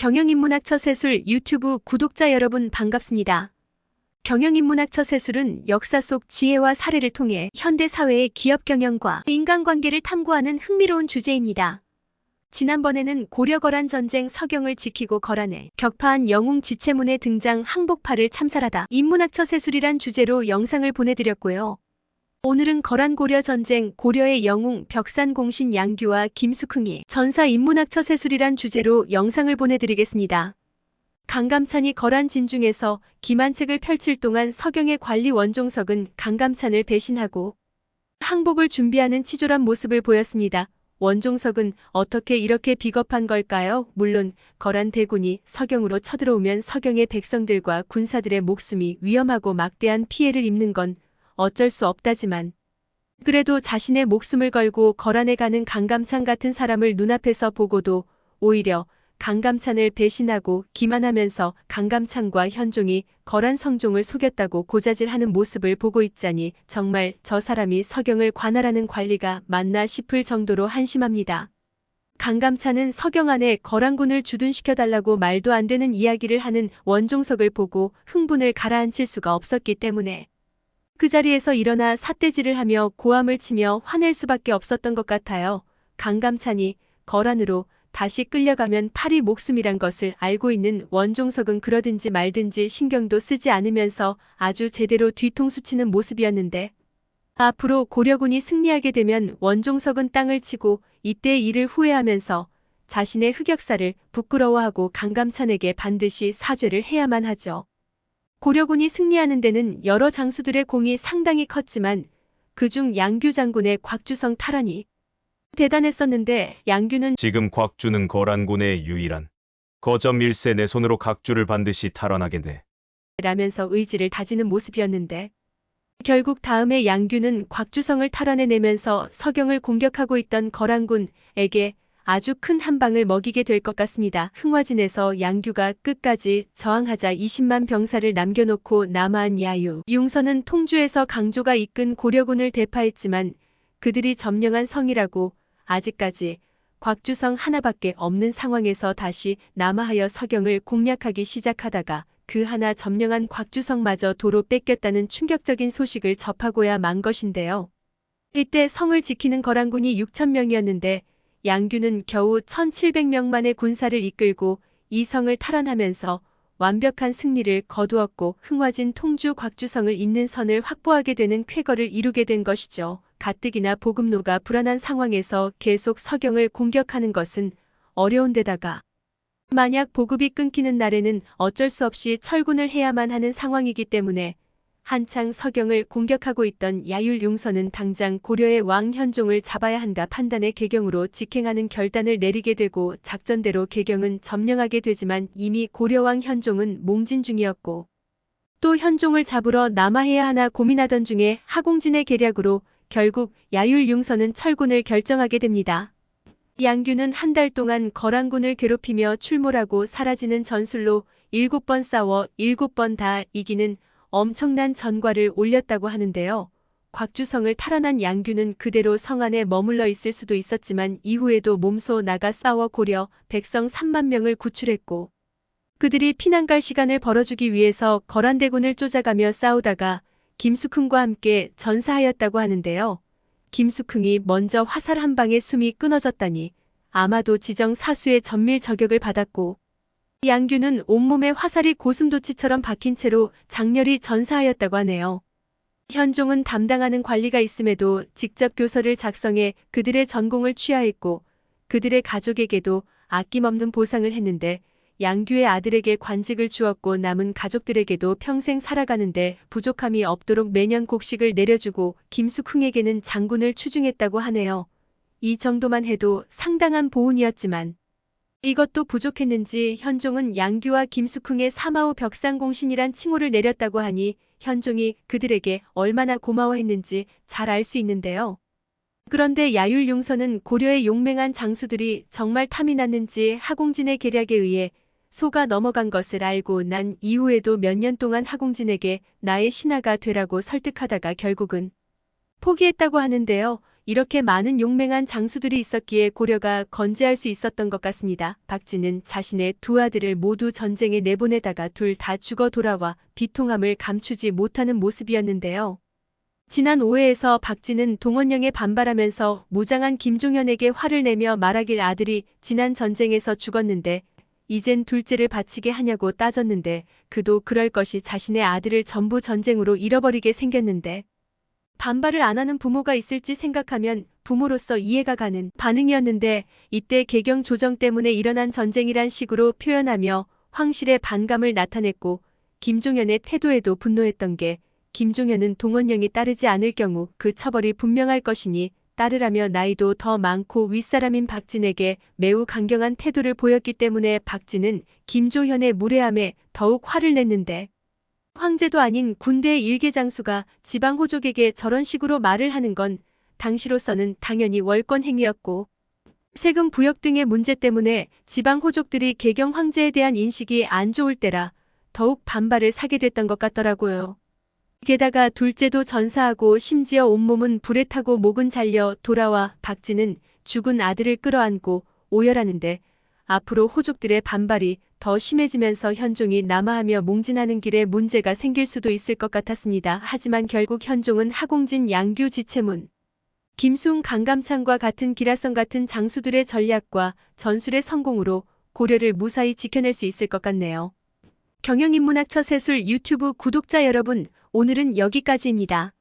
경영인문학처세술 유튜브 구독자 여러분 반갑습니다. 경영인문학처세술은 역사 속 지혜와 사례를 통해 현대 사회의 기업 경영과 인간관계를 탐구하는 흥미로운 주제입니다. 지난번에는 고려 거란 전쟁 서경을 지키고 거란에 격파한 영웅 지체문의 등장 항복파를 참살하다 인문학처세술이란 주제로 영상을 보내드렸고요. 오늘은 거란 고려 전쟁 고려의 영웅 벽산공신 양규와 김숙흥이 전사 인문학처세술이란 주제로 영상을 보내드리겠습니다. 강감찬이 거란 진중에서 기만책을 펼칠 동안 서경의 관리 원종석은 강감찬을 배신하고 항복을 준비하는 치졸한 모습을 보였습니다. 원종석은 어떻게 이렇게 비겁한 걸까요? 물론 거란 대군이 서경으로 쳐들어오면 서경의 백성들과 군사들의 목숨이 위험하고 막대한 피해를 입는 건 어쩔 수 없다지만 그래도 자신의 목숨을 걸고 거란에 가는 강감찬 같은 사람을 눈앞에서 보고도 오히려 강감찬을 배신하고 기만하면서 강감찬과 현종이 거란 성종을 속였다고 고자질하는 모습을 보고 있자니 정말 저 사람이 서경을 관할하는 관리가 맞나 싶을 정도로 한심합니다. 강감찬은 서경 안에 거란군을 주둔시켜달라고 말도 안 되는 이야기를 하는 원종석을 보고 흥분을 가라앉힐 수가 없었기 때문에 그 자리에서 일어나 삿대질을 하며 고함을 치며 화낼 수밖에 없었던 것 같아요. 강감찬이 거란으로 다시 끌려가면 파리 목숨이란 것을 알고 있는 원종석은 그러든지 말든지 신경도 쓰지 않으면서 아주 제대로 뒤통수 치는 모습이었는데 앞으로 고려군이 승리하게 되면 원종석은 땅을 치고 이때의 일을 후회하면서 자신의 흑역사를 부끄러워하고 강감찬에게 반드시 사죄를 해야만 하죠. 고려군이 승리하는 데는 여러 장수들의 공이 상당히 컸지만 그중 양규 장군의 곽주성 탈환이 대단했었는데 양규는 지금 곽주는 거란군의 유일한 거점 일세 내 손으로 각주를 반드시 탈환하게 돼. 라면서 의지를 다지는 모습이었는데 결국 다음에 양규는 곽주성을 탈환해내면서 서경을 공격하고 있던 거란군에게 아주 큰 한방을 먹이게 될 것 같습니다. 흥화진에서 양규가 끝까지 저항하자 20만 병사를 남겨놓고 남아한 야유, 융선은 통주에서 강조가 이끈 고려군을 대파했지만 그들이 점령한 성이라고 아직까지 곽주성 하나밖에 없는 상황에서 다시 남하하여 서경을 공략하기 시작하다가 그 하나 점령한 곽주성마저 도로 뺏겼다는 충격적인 소식을 접하고야 만 것인데요. 이때 성을 지키는 거란군이 6,000명이었는데 양규는 겨우 1,700명만의 군사를 이끌고 이 성을 탈환하면서 완벽한 승리를 거두었고 흥화진 통주 곽주성을 잇는 선을 확보하게 되는 쾌거를 이루게 된 것이죠. 가뜩이나 보급로가 불안한 상황에서 계속 서경을 공격하는 것은 어려운 데다가 만약 보급이 끊기는 날에는 어쩔 수 없이 철군을 해야만 하는 상황이기 때문에 한창 서경을 공격하고 있던 야율융선은 당장 고려의 왕 현종을 잡아야 한가 판단의 계경으로 직행하는 결단을 내리게 되고 작전대로 계경은 점령하게 되지만 이미 고려왕 현종은 몽진 중이었고 또 현종을 잡으러 남하해야 하나 고민하던 중에 하공진의 계략으로 결국 야율융선은 철군을 결정하게 됩니다. 양규는 한 달 동안 거란군을 괴롭히며 출몰하고 사라지는 전술로 7번 싸워 7번 다 이기는 엄청난 전과를 올렸다고 하는데요. 곽주성을 탈환한 양규는 그대로 성 안에 머물러 있을 수도 있었지만 이후에도 몸소 나가 싸워 고려 백성 3만 명을 구출했고 그들이 피난갈 시간을 벌어주기 위해서 거란대군을 쫓아가며 싸우다가 김숙흥과 함께 전사하였다고 하는데요. 김숙흥이 먼저 화살 한 방에 숨이 끊어졌다니 아마도 지정 사수의 전밀 저격을 받았고 양규는 온몸에 화살이 고슴도치처럼 박힌 채로 장렬히 전사하였다고 하네요. 현종은 담당하는 관리가 있음에도 직접 교서를 작성해 그들의 전공을 취하했고 그들의 가족에게도 아낌없는 보상을 했는데 양규의 아들에게 관직을 주었고 남은 가족들에게도 평생 살아가는데 부족함이 없도록 매년 곡식을 내려주고 김숙흥에게는 장군을 추중했다고 하네요. 이 정도만 해도 상당한 보훈이었지만 이것도 부족했는지 현종은 양규와 김숙흥의 사마후 벽산공신이란 칭호를 내렸다고 하니 현종이 그들에게 얼마나 고마워했는지 잘 알 수 있는데요. 그런데 야율융선은 고려의 용맹한 장수들이 정말 탐이 났는지 하공진의 계략에 의해 소가 넘어간 것을 알고 난 이후에도 몇 년 동안 하공진에게 나의 신하가 되라고 설득하다가 결국은 포기했다고 하는데요. 이렇게 많은 용맹한 장수들이 있었기에 고려가 건재할 수 있었던 것 같습니다. 박진은 자신의 두 아들을 모두 전쟁에 내보내다가 둘 다 죽어 돌아와 비통함을 감추지 못하는 모습이었는데요. 지난 5회에서 박진은 동원령에 반발하면서 무장한 김종현에게 화를 내며 말하길 아들이 지난 전쟁에서 죽었는데 이젠 둘째를 바치게 하냐고 따졌는데 그도 그럴 것이 자신의 아들을 전부 전쟁으로 잃어버리게 생겼는데 반발을 안 하는 부모가 있을지 생각하면 부모로서 이해가 가는 반응이었는데 이때 개경 조정 때문에 일어난 전쟁이란 식으로 표현하며 황실의 반감을 나타냈고 김종현의 태도에도 분노했던 게 김종현은 동원령이 따르지 않을 경우 그 처벌이 분명할 것이니 따르라며 나이도 더 많고 윗사람인 박진에게 매우 강경한 태도를 보였기 때문에 박진은 김종현의 무례함에 더욱 화를 냈는데 황제도 아닌 군대의 일개장수가 지방 호족에게 저런 식으로 말을 하는 건 당시로서는 당연히 월권 행위였고 세금 부역 등의 문제 때문에 지방 호족들이 개경 황제에 대한 인식이 안 좋을 때라 더욱 반발을 사게 됐던 것 같더라고요. 게다가 둘째도 전사하고 심지어 온몸은 불에 타고 목은 잘려 돌아와 박진은 죽은 아들을 끌어안고 오열하는데 앞으로 호족들의 반발이 더 심해지면서 현종이 남하하며 몽진하는 길에 문제가 생길 수도 있을 것 같았습니다. 하지만 결국 현종은 하공진 양규 지체문, 김숭 강감찬과 같은 기라성 같은 장수들의 전략과 전술의 성공으로 고려를 무사히 지켜낼 수 있을 것 같네요. 경영인문학처 세술 유튜브 구독자 여러분, 오늘은 여기까지입니다.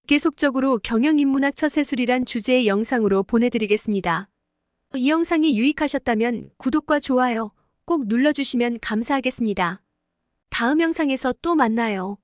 계속적으로 경영인문학처 세술이란 주제의 영상으로 보내드리겠습니다. 이 영상이 유익하셨다면 구독과 좋아요 꼭 눌러주시면 감사하겠습니다. 다음 영상에서 또 만나요.